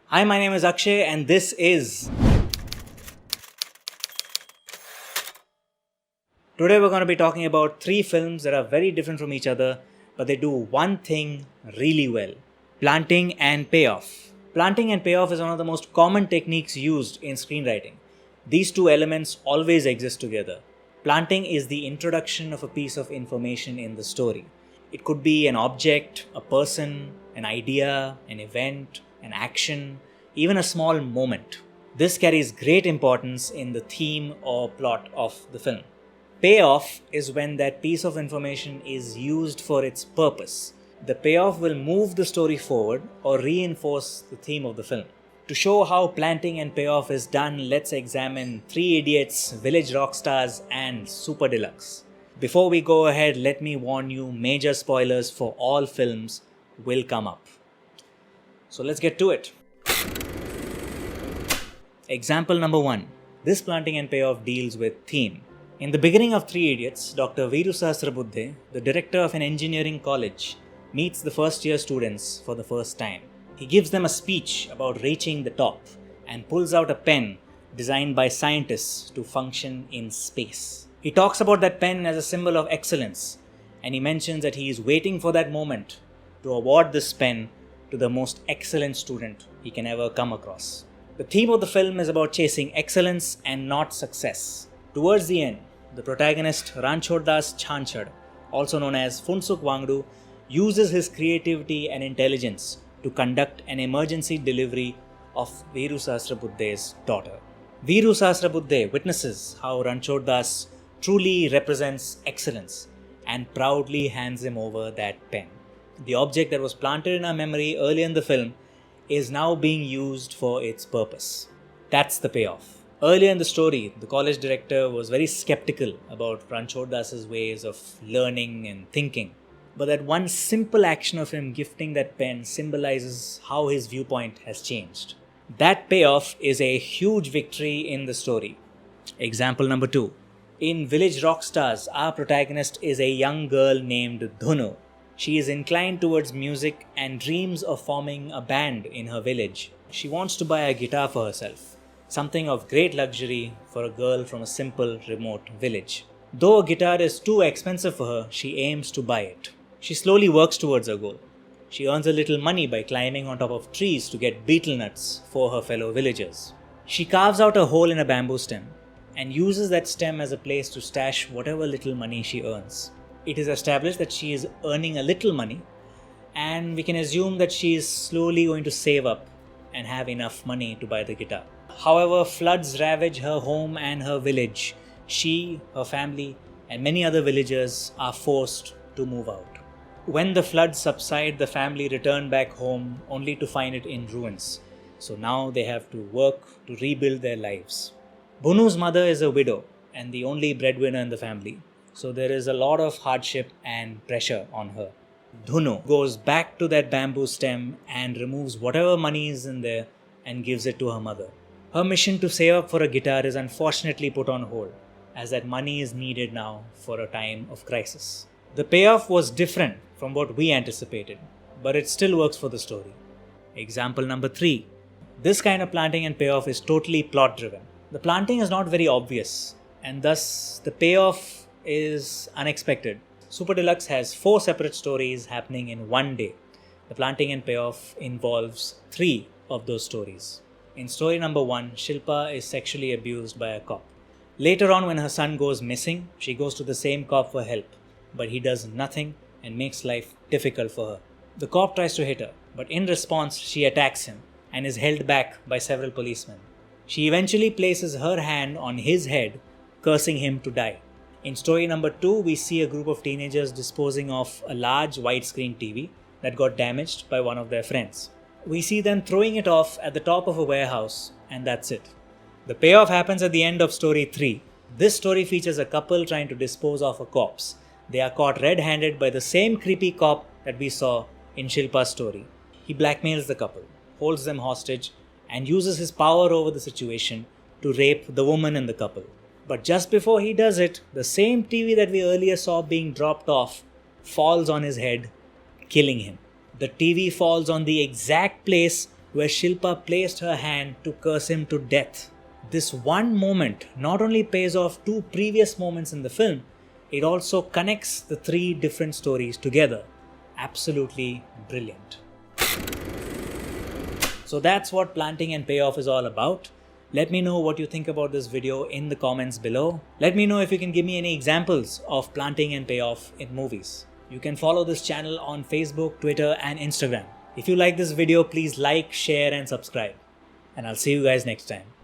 Hi, my name is Akshay, and this is. Today, we're going to be talking about three films that are very different from each other, but they do one thing really well: planting and payoff. Planting and payoff is one of the most common techniques used in screenwriting. These two elements always exist together. Planting is the introduction of a piece of information in the story. It could be an object, a person, an idea, an event, an action, even a small moment. This carries great importance in the theme or plot of the film. Payoff is when that piece of information is used for its purpose. The payoff will move the story forward or reinforce the theme of the film. To show how planting and payoff is done, let's examine Three Idiots, Village Rockstars, and Super Deluxe. Before we go ahead, let me warn you, major spoilers for all films will come up. So let's get to it. Example number 1. This planting and payoff deals with theme. In the beginning of Three Idiots, Dr. Veeru Sahasrabudhe, the director of an engineering college, meets the first year students for the first time. He gives them a speech about reaching the top and pulls out a pen designed by scientists to function in space. He talks about that pen as a symbol of excellence, and he mentions that he is waiting for that moment to award this pen to the most excellent student he can ever come across. The theme of the film is about chasing excellence and not success. Towards the end, the protagonist Ranchhod-das Chhanchad, also known as Phunsukh Wangdu, uses his creativity and intelligence to conduct an emergency delivery of Veeru Sahasrabudhe's daughter. Veeru Sahasrabudhe witnesses how Ranchhod-das truly represents excellence and proudly hands him over that pen. The object that was planted in our memory early in the film is now being used for its purpose. That's the payoff. Earlier in the story, the college director was very skeptical about Ranchhod-das's ways of learning and thinking. But that one simple action of him gifting that pen symbolizes how his viewpoint has changed. That payoff is a huge victory in the story. Example number 2. In Village Rockstars, our protagonist is a young girl named Dhunu. She is inclined towards music and dreams of forming a band in her village. She wants to buy a guitar for herself, something of great luxury for a girl from a simple, remote village. Though a guitar is too expensive for her, she aims to buy it. She slowly works towards her goal. She earns a little money by climbing on top of trees to get betel nuts for her fellow villagers. She carves out a hole in a bamboo stem and uses that stem as a place to stash whatever little money she earns. It is established that she is earning a little money, and we can assume that she is slowly going to save up and have enough money to buy the guitar. However, floods ravage her home and her village. She, her family, and many other villagers are forced to move out. When the floods subside, the family return back home only to find it in ruins. So now they have to work to rebuild their lives. Bhunu's mother is a widow and the only breadwinner in the family. So there is a lot of hardship and pressure on her. Dhunu goes back to that bamboo stem and removes whatever money is in there and gives it to her mother. Her mission to save up for a guitar is unfortunately put on hold, as that money is needed now for a time of crisis. The payoff was different from what we anticipated, but it still works for the story. Example number 3. This kind of planting and payoff is totally plot driven. The planting is not very obvious, and thus the payoff is unexpected. Super Deluxe has 4 separate stories happening in one day. The planting and payoff involves 3 of those stories. In story number 1, Shilpa is sexually abused by a cop. Later on, when her son goes missing, she goes to the same cop for help, but he does nothing and makes life difficult for her. The cop tries to hit her, but in response, she attacks him and is held back by several policemen. She eventually places her hand on his head, cursing him to die. In story number 2, we see a group of teenagers disposing of a large widescreen TV that got damaged by one of their friends. We see them throwing it off at the top of a warehouse, and that's it. The payoff happens at the end of story 3. This story features a couple trying to dispose of a corpse. They are caught red-handed by the same creepy cop that we saw in Shilpa's story. He blackmails the couple, holds them hostage, and uses his power over the situation to rape the woman in the couple. But just before he does it, the same TV that we earlier saw being dropped off falls on his head, killing him. The TV falls on the exact place where Shilpa placed her hand to curse him to death. This one moment not only pays off two previous moments in the film, it also connects the three different stories together. Absolutely brilliant. So that's what Planting and Payoff is all about. Let me know what you think about this video in the comments below. Let me know if you can give me any examples of planting and payoff in movies. You can follow this channel on Facebook, Twitter, and Instagram. If you like this video, please like, share, and subscribe. And I'll see you guys next time.